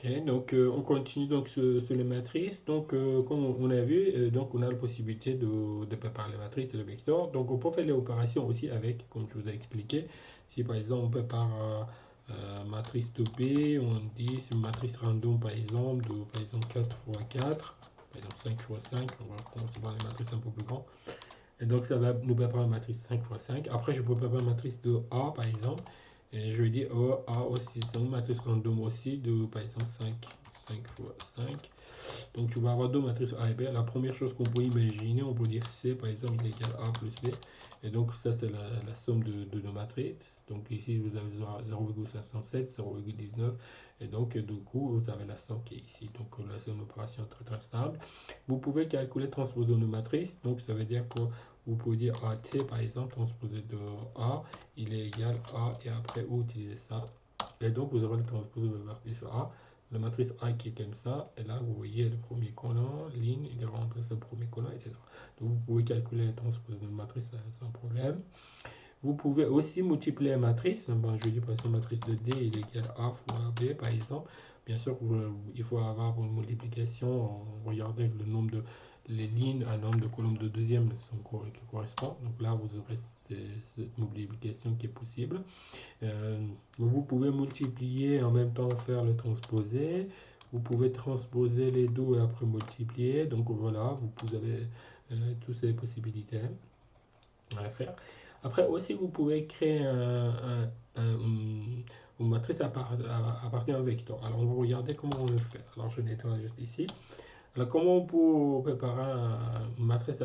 Ok, donc on continue donc sur les matrices. Donc comme on a vu, donc on a la possibilité de préparer les matrices et le vecteur. Donc on peut faire les opérations aussi avec, comme je vous ai expliqué. Si par exemple on prépare matrice de B, on dit c'est une matrice random par exemple, de par exemple 4 fois 4, par exemple 5 fois 5, on va commencer par les matrices un peu plus grandes. Et donc ça va nous préparer une matrice 5 fois 5. Après je peux préparer une matrice de A par exemple. Et je vais dire oh, A aussi, c'est une matrice random aussi de par exemple 5 fois 5. Donc tu vas avoir deux matrices A et B. La première chose qu'on peut imaginer, on peut dire C par exemple il est égal à A plus B. Et donc ça c'est la somme de nos matrices. Donc ici vous avez 0,507, 0,19. Et donc du coup vous avez la somme qui est ici. Donc là c'est une opération très très stable. Vous pouvez calculer transposer une matrice. Donc ça veut dire que vous pouvez dire AT par exemple transposé de A, il est égal à, et après vous utilisez ça. Et donc vous aurez le transposé de la matrice A. La matrice A qui est comme ça, et là vous voyez le premier colonne, ligne, il remplace le premier colonne, etc. Donc vous pouvez calculer les transposés de matrice sans problème. Vous pouvez aussi multiplier la matrice. Bon, je dis par exemple matrice de D il est égal à A fois B par exemple. Bien sûr, il faut avoir une multiplication en regardant le nombre de les lignes à nombre de colonnes de deuxième qui correspond. Donc là, vous aurez cette multiplication qui est possible. Euh, vous pouvez multiplier en même temps faire le transposé. Vous pouvez transposer les deux et après multiplier. Donc voilà, vous avez toutes ces possibilités à faire. Après aussi, vous pouvez créer une matrice à partir d'un vecteur. Alors on va regarder comment on le fait. Alors je nettoie juste ici. Alors comment on peut préparer une matrice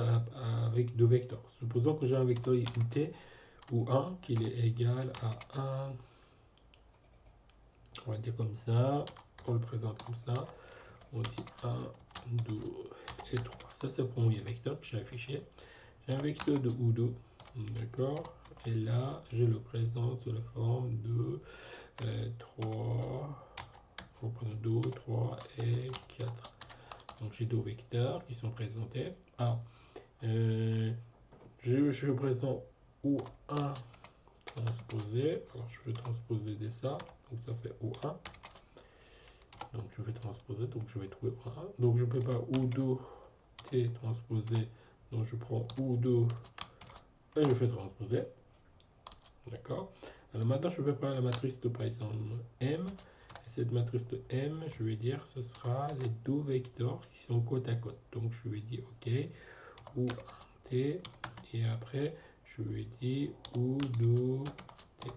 avec deux vecteurs? Supposons que j'ai un vecteur t ou 1 qui est égal à 1. On va dire comme ça, on le présente comme ça, on dit 1, 2 et 3. Ça c'est le premier vecteur que j'ai affiché. J'ai un vecteur de ou2, d'accord, et là je le présente sous la forme de 3, on prend 2, 3 et 4. Donc j'ai deux vecteurs qui sont présentés. Alors, je présente ou1 transposé, alors je vais transposer de ça, donc ça fait ou1. Donc je vais transposer, donc je vais trouver ou1. Donc je prépare ou2 t transposé, donc je prends ou2 et je fais transposer. D'accord. Alors maintenant je vais prendre la matrice de par exemple M. Et cette matrice de M, je vais dire ce sera les deux vecteurs qui sont côte à côte. Donc je vais dire OK, ou 1 t, et après je vais dire ou 2 t.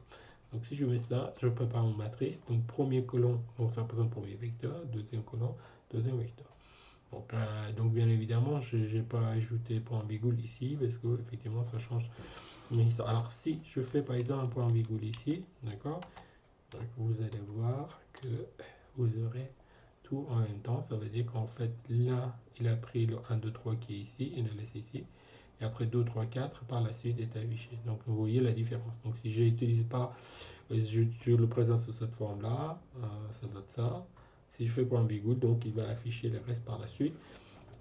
Donc si je mets ça, je prépare une matrice. Donc premier colonne, donc ça représente le premier vecteur, deuxième colonne, deuxième vecteur. Donc bien évidemment, je n'ai pas ajouté point virgule ici parce que effectivement ça change une histoire. Alors si je fais par exemple un point virgule ici, d'accord, donc vous allez voir que vous aurez tout en même temps. Ça veut dire qu'en fait là, il a pris le 1, 2, 3 qui est ici, il l'a laissé ici. Et après 2, 3, 4 par la suite est affiché. Donc vous voyez la différence. Donc si je n'utilise pas, je le présente sous cette forme là, ça donne ça. Si je fais point virgule, donc il va afficher le reste par la suite.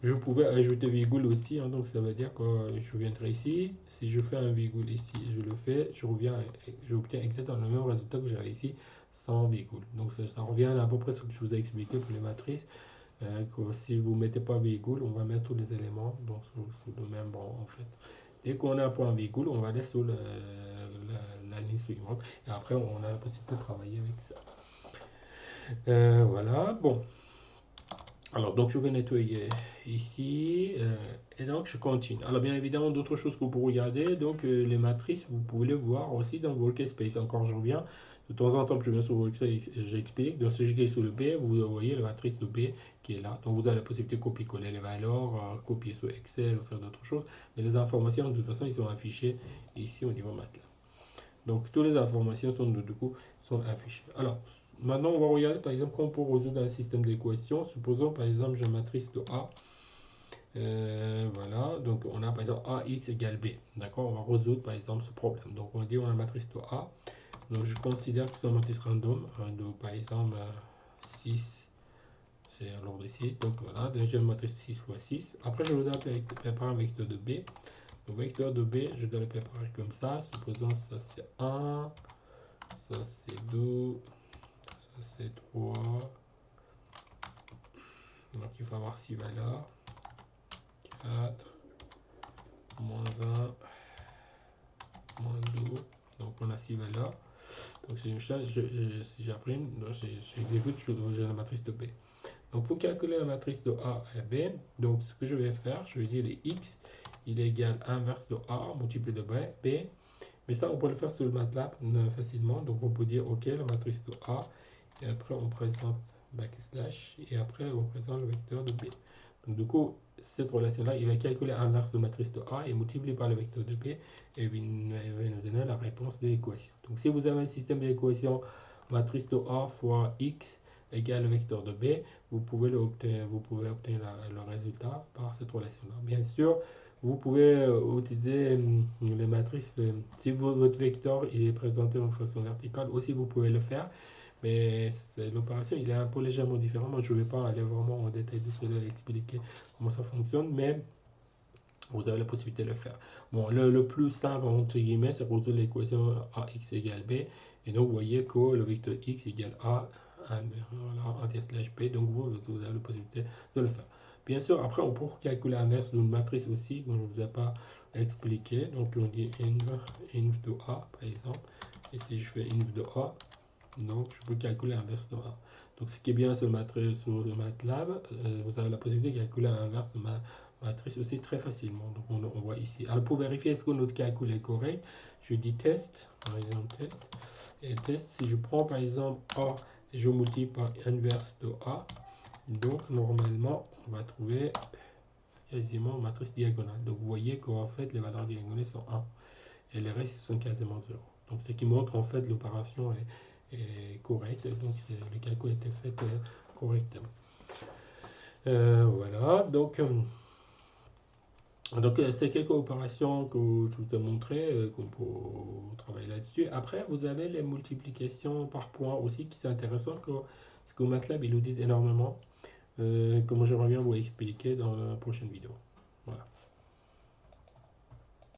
Je pouvais ajouter virgule aussi, hein, donc ça veut dire que je viendrai ici. Si je fais un virgule ici, je le fais, je reviens, j'obtiens exactement le même résultat que j'avais ici sans virgule. Donc ça revient à peu près ce que je vous ai expliqué pour les matrices. Que si vous ne mettez pas virgule, on va mettre tous les éléments donc, sous le même banc en fait. Dès qu'on a un point virgule, on va aller sur la ligne suivante. Et après, on a la possibilité de travailler avec ça. Voilà, bon. Alors, donc je vais nettoyer ici, et donc je continue. Alors, bien évidemment, d'autres choses que vous pouvez regarder, donc les matrices, vous pouvez les voir aussi dans Workspace. Encore, je reviens. De temps en temps, je viens sur Workspace, j'explique. Donc, si je clique sur le B, vous voyez la matrice de B qui est là. Donc, vous avez la possibilité de copier-coller les valeurs, copier sur Excel, ou faire d'autres choses. Mais les informations, de toute façon, ils sont affichées ici au niveau MATLAB. Donc, toutes les informations sont, du coup, sont affichées. Alors, maintenant, on va regarder par exemple comment on peut résoudre un système d'équations. Supposons par exemple j'ai une matrice de A. Voilà, donc on a par exemple AX égale B. D'accord, on va résoudre par exemple ce problème. Donc on dit on a une matrice de A. Donc je considère que c'est une matrice random. Donc par exemple 6, c'est l'ordre ici. Donc voilà, déjà une matrice 6 fois 6. Après je dois préparer un vecteur de B. Le vecteur de B, je dois le préparer comme ça. Supposons ça c'est 1, ça c'est 2, ça c'est 3, faut avoir 6 valeurs. 4, moins 1, moins 2. Donc on a 6 valeurs. Donc c'est une chose, si j'imprime, j'exécute, j'ai la matrice de B. Donc pour calculer la matrice de A et B, donc ce que je vais faire, je vais dire les X, il est égal à inverse de A multiplié de B. Mais ça, on peut le faire sur le MATLAB facilement. Donc on peut dire, ok, la matrice de A, et après on présente backslash, et après on présente le vecteur de B. Donc du coup, cette relation-là, il va calculer l'inverse de la matrice de A et multiplier par le vecteur de B, et il va nous donner la réponse de l'équation. Donc si vous avez un système d'équation matrice de A fois X égale le vecteur de B, vous pouvez obtenir le résultat par cette relation-là. Bien sûr, vous pouvez utiliser les matrices. Si votre vecteur il est présenté en façon verticale, aussi vous pouvez le faire. Mais l'opération il est un peu légèrement différent. Moi, je ne vais pas aller vraiment en détail de cela et expliquer comment ça fonctionne, mais vous avez la possibilité de le faire. Bon, le plus simple, entre guillemets, c'est résoudre l'équation AX égale B. Et donc, vous voyez que le vecteur X égale A, en slash B. Donc, vous avez la possibilité de le faire. Bien sûr, après, on peut calculer l'inverse d'une matrice aussi, que je ne vous ai pas expliqué. Donc, on dit inv de A, par exemple. Et si je fais inv de A, donc je peux calculer l'inverse de A. Donc, ce qui est bien sur le MATLAB, vous avez la possibilité de calculer l'inverse de matrice aussi très facilement. Donc, on voit ici. Alors, pour vérifier est-ce que notre calcul est correct, je dis test, par exemple test. Et test, si je prends par exemple A et je multiplie par inverse de A, donc normalement, on va trouver quasiment une matrice diagonale. Donc vous voyez qu'en fait, les valeurs diagonales sont 1 et les restes sont quasiment 0. Donc ce qui montre en fait l'opération est correcte, donc le calcul a été fait correctement. Voilà, donc c'est quelques opérations que je vous ai montrées, qu'on peut travailler là-dessus. Après, vous avez les multiplications par points aussi qui sont intéressantes, parce que MATLAB il utilise énormément. Comme je reviens vous expliquer dans la prochaine vidéo.